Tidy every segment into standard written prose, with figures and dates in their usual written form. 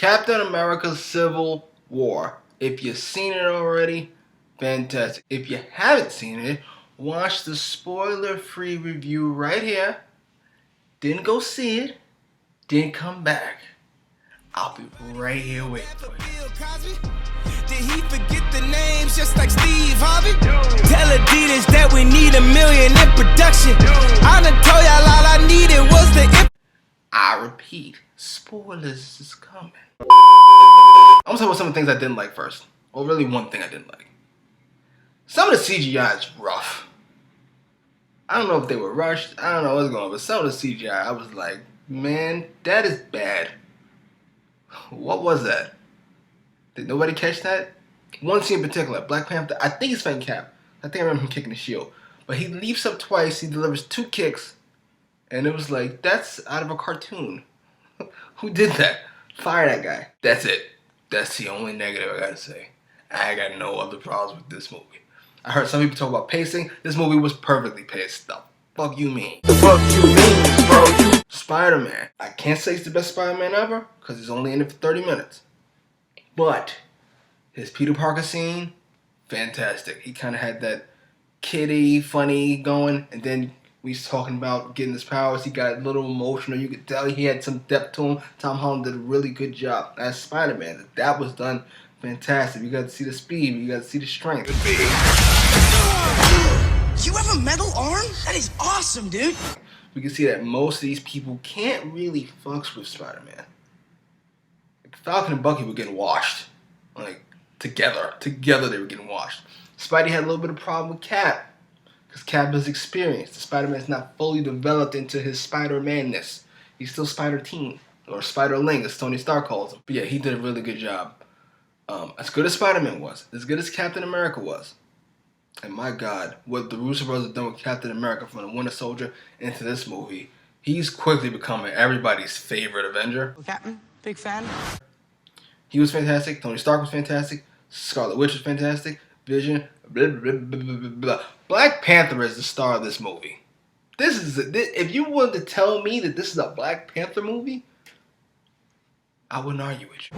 Captain America Civil War. If you've seen it already, fantastic. If you haven't seen it, watch the spoiler-free review right here. Didn't go see it, didn't come back. I'll be right here waiting for you. Did he forget the names just like Steve Harvey? Tell Adidas that we need $1 million in production. I done told y'all all I needed was the... I repeat, spoilers is coming. I'm gonna talk about some of the things I didn't like first. Well, really one thing I didn't like. Some of the CGI is rough. I don't know if they were rushed. I don't know what's going on, but some of the CGI, I was like, man, that is bad. What was that? Did nobody catch that? One scene in particular, Black Panther, I think he's fighting Cap. I think I remember him kicking the shield. But he leaps up twice, he delivers 2 kicks, and it was like, that's out of a cartoon. Who did that? Fire that guy. That's it. That's the only negative I gotta say. I got no other problems with this movie. I heard some people talk about pacing. This movie was perfectly paced. The fuck you mean? The fuck you mean, bro? Spider-Man. I can't say he's the best Spider-Man ever, because he's only in it for 30 minutes. But his Peter Parker scene, fantastic. He kind of had that kiddie, funny going, and then we was talking about getting his powers. He got a little emotional. You could tell he had some depth to him. Tom Holland did a really good job as Spider-Man. That was done fantastic. You got to see the speed. You got to see the strength. You have a metal arm? That is awesome, dude. We can see that most of these people can't really fucks with Spider-Man. Like Falcon and Bucky were getting washed. Like, together they were getting washed. Spidey had a little bit of problem with Cap. Because Cap is experienced. The Spider-Man's not fully developed into his Spider-Man-ness. He's still Spider-Teen. Or Spider-Ling, as Tony Stark calls him. But yeah, he did a really good job. As good as Spider-Man was. As good as Captain America was. And my God, what the Russo brothers have done with Captain America from the Winter Soldier into this movie, he's quickly becoming everybody's favorite Avenger. Captain, big fan. He was fantastic. Tony Stark was fantastic. Scarlet Witch was fantastic. Vision, blah, blah, blah, blah, blah. Black Panther is the star of this movie. If you wanted to tell me that this is a Black Panther movie, I wouldn't argue with you.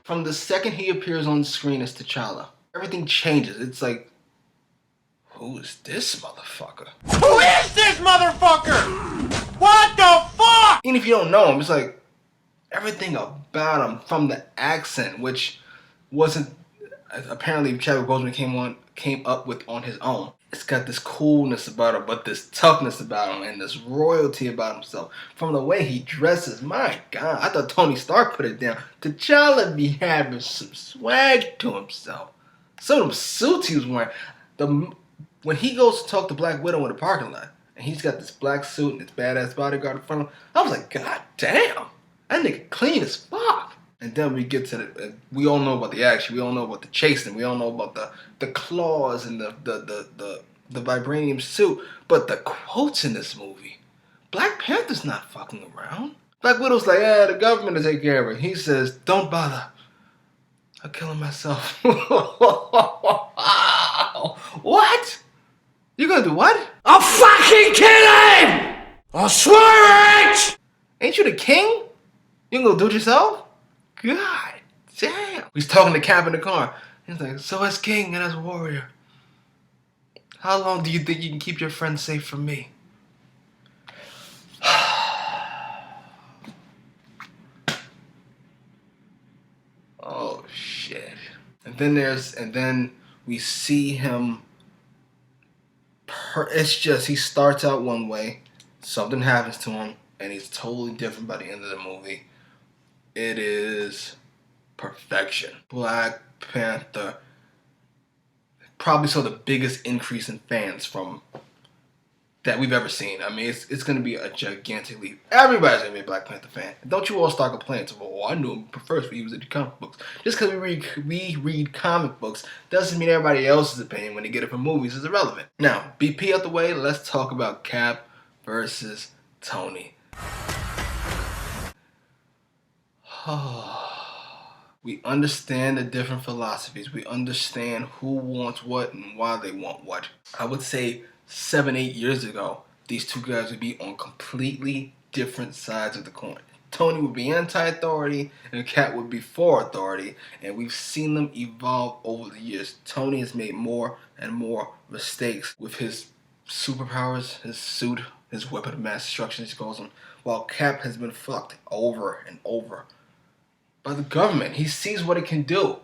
From the second he appears on the screen as T'Challa, everything changes. It's like, who is this motherfucker? Who is this motherfucker? What the fuck? Even if you don't know him, it's like, everything about him, from the accent, which wasn't apparently Chadwick Boseman came up with on his own. It's got this coolness about him, but this toughness about him, and this royalty about himself. From the way he dresses, my God, I thought Tony Stark put it down. T'Challa be having some swag to himself. Some of them suits he was wearing. When he goes to talk to Black Widow in the parking lot, and he's got this black suit and this badass bodyguard in front of him, I was like, God damn, that nigga clean as fuck. And then we get to we all know about the action, we all know about the chasing, we all know about the claws and the vibranium suit, but the quotes in this movie, Black Panther's not fucking around. Black Widow's like, yeah, the government will take care of it. He says, don't bother, I'll kill him myself. What? You gonna do what? I'll fucking kill him! I swear it! Ain't you the king? You gonna do it yourself? God damn. He's talking to Cap in the car. He's like, so as king and as warrior, how long do you think you can keep your friends safe from me? Oh shit. And then we see him. It's just, he starts out one way, something happens to him, and he's totally different by the end of the movie. It is perfection. Black Panther probably saw the biggest increase in fans from that we've ever seen. I mean, it's going to be a gigantic leap. Everybody's going to be a Black Panther fan. And don't you all start complaining. Oh, I knew him first when he was in the comic books. Just because we read comic books doesn't mean everybody else's opinion when they get it from movies is irrelevant. Now, BP out the way, let's talk about Cap versus Tony. We understand the different philosophies. We understand who wants what and why they want what. I would say 7-8 years ago, these two guys would be on completely different sides of the coin. Tony would be anti-authority and Cap would be for authority, and we've seen them evolve over the years. Tony has made more and more mistakes with his superpowers, his suit, his weapon of mass destruction, as he calls them, while Cap has been fucked over and over by the government. He sees what it can do.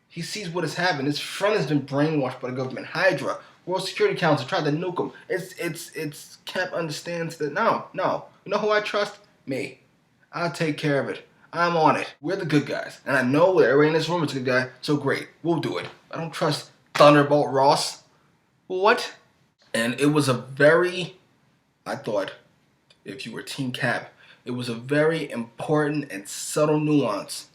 He sees what has happened. His friend has been brainwashed by the government. Hydra, World Security Council tried to nuke him. It's Cap understands that no. You know who I trust? Me. I'll take care of it. I'm on it. We're the good guys. And I know that everybody in this room is a good guy, so great. We'll do it. I don't trust Thunderbolt Ross. What? And it was I thought, if you were Team Cap, it was a very important and subtle nuance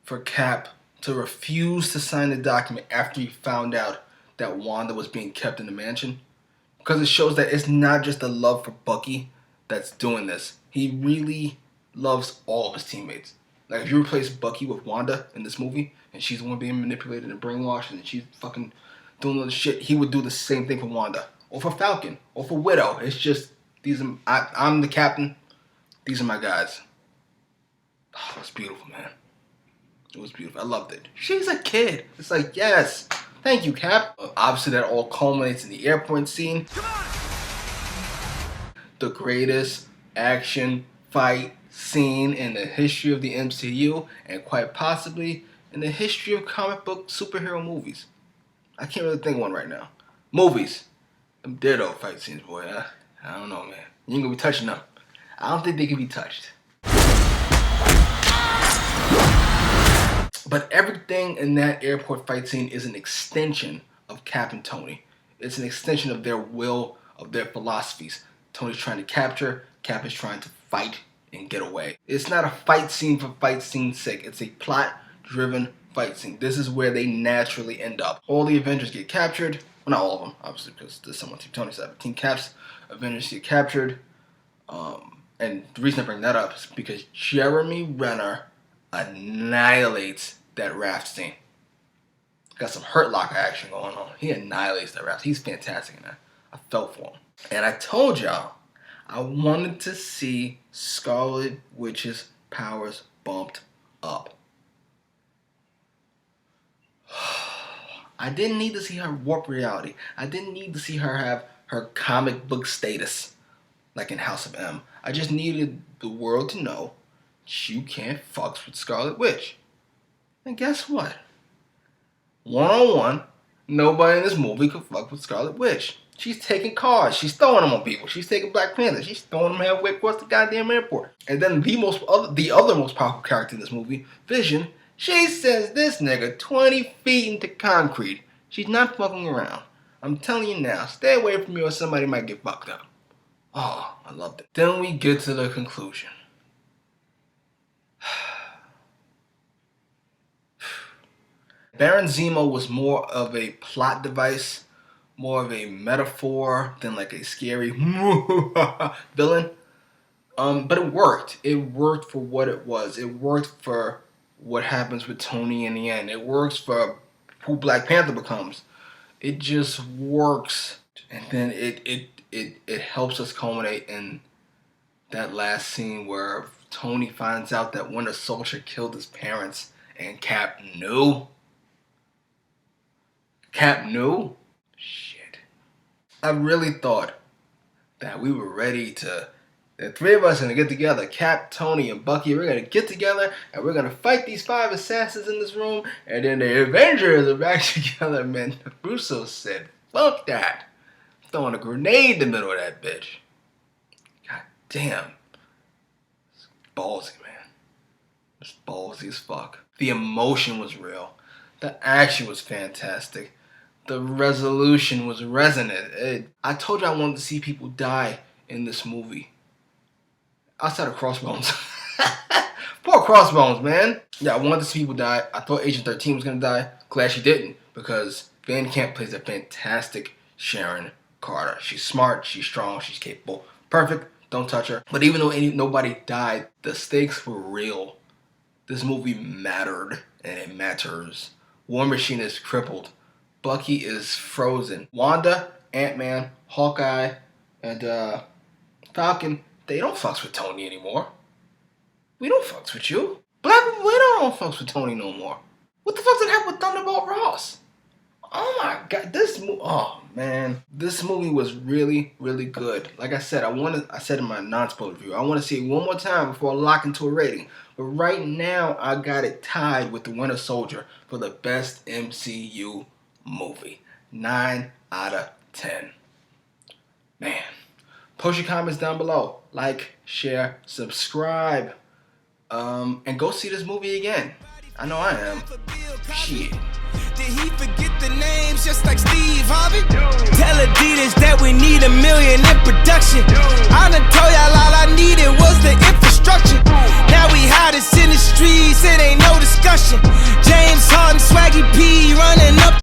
for Cap to refuse to sign the document after he found out that Wanda was being kept in the mansion. Because it shows that it's not just the love for Bucky that's doing this. He really loves all of his teammates. Like, if you replace Bucky with Wanda in this movie, and she's the one being manipulated and brainwashed, and she's fucking doing all this shit, he would do the same thing for Wanda. Or for Falcon. Or for Widow. It's just, I'm the captain. These are my guys. Oh, it's beautiful, man. It was beautiful. I loved it. She's a kid. It's like, yes. Thank you, Cap. Obviously, that all culminates in the airport scene. The greatest action fight scene in the history of the MCU, and quite possibly in the history of comic book superhero movies. I can't really think of one right now. Movies. Them Ditto fight scenes, boy. I don't know, man. You ain't gonna be touching them. I don't think they can be touched. But everything in that airport fight scene is an extension of Cap and Tony. It's an extension of their will, of their philosophies. Tony's trying to capture, Cap is trying to fight and get away. It's not a fight scene for fight scene's sake. It's a plot-driven fight scene. This is where they naturally end up. All the Avengers get captured. Well, not all of them, obviously, because there's someone Team Tony side. But Team Cap's Avengers get captured. And the reason I bring that up is because Jeremy Renner annihilates that raft scene. Got some Hurt Locker action going on. He annihilates that raft. He's fantastic in that. I felt for him. And I told y'all, I wanted to see Scarlet Witch's powers bumped up. I didn't need to see her warp reality. I didn't need to see her have her comic book status like in House of M. I just needed the world to know you can't fuck with Scarlet Witch. And guess what? One-on-one, nobody in this movie could fuck with Scarlet Witch. She's taking cars. She's throwing them on people. She's taking Black Panther. She's throwing them halfway across the goddamn airport. And then the other most powerful character in this movie, Vision, she sends this nigga 20 feet into concrete. She's not fucking around. I'm telling you now, stay away from me or somebody might get fucked up. Oh, I loved it. Then we get to the conclusion. Baron Zemo was more of a plot device, more of a metaphor than like a scary villain. But it worked. It worked for what it was. It worked for what happens with Tony in the end. It works for who Black Panther becomes. It just works. And then it helps us culminate in that last scene where Tony finds out that Winter Soldier killed his parents and Cap knew. Cap knew? Shit. I really thought that we were ready to, the three of us are going to get together, Cap, Tony, and Bucky, we're going to get together and we're going to fight these 5 assassins in this room, and then the Avengers are back together, man. Russo said, fuck that. Throwing a grenade in the middle of that bitch. God damn. It's ballsy, man. It's ballsy as fuck. The emotion was real. The action was fantastic. The resolution was resonant. I told you I wanted to see people die in this movie. Outside of Crossbones. Poor Crossbones, man. Yeah, I wanted to see people die. I thought Agent 13 was going to die. Glad she didn't, because Van Camp plays a fantastic Sharon Carter. She's smart, she's strong, she's capable. Perfect, don't touch her. But even though nobody died, the stakes were real. This movie mattered, and it matters. War Machine is crippled. Bucky is frozen. Wanda, Ant-Man, Hawkeye, and Falcon, they don't fucks with Tony anymore. We don't fucks with you. Black Widow don't fucks with Tony no more. What the fuck did happen with Thunderbolt Ross? Oh my god, oh man, this movie was really, really good. Like I said, I said in my non-spoiler review, I want to see it one more time before I lock into a rating. But right now, I got it tied with The Winter Soldier for the best MCU movie. 9 out of 10. Man, post your comments down below. Like, share, subscribe, and go see this movie again. I know I am. Shit. Did he forget the names just like Steve Harvey? Tell Adidas that we need $1 million in production. I done told y'all all I needed was the infrastructure. Now we hottest in the streets, it ain't no discussion. James Harden, Swaggy P running up.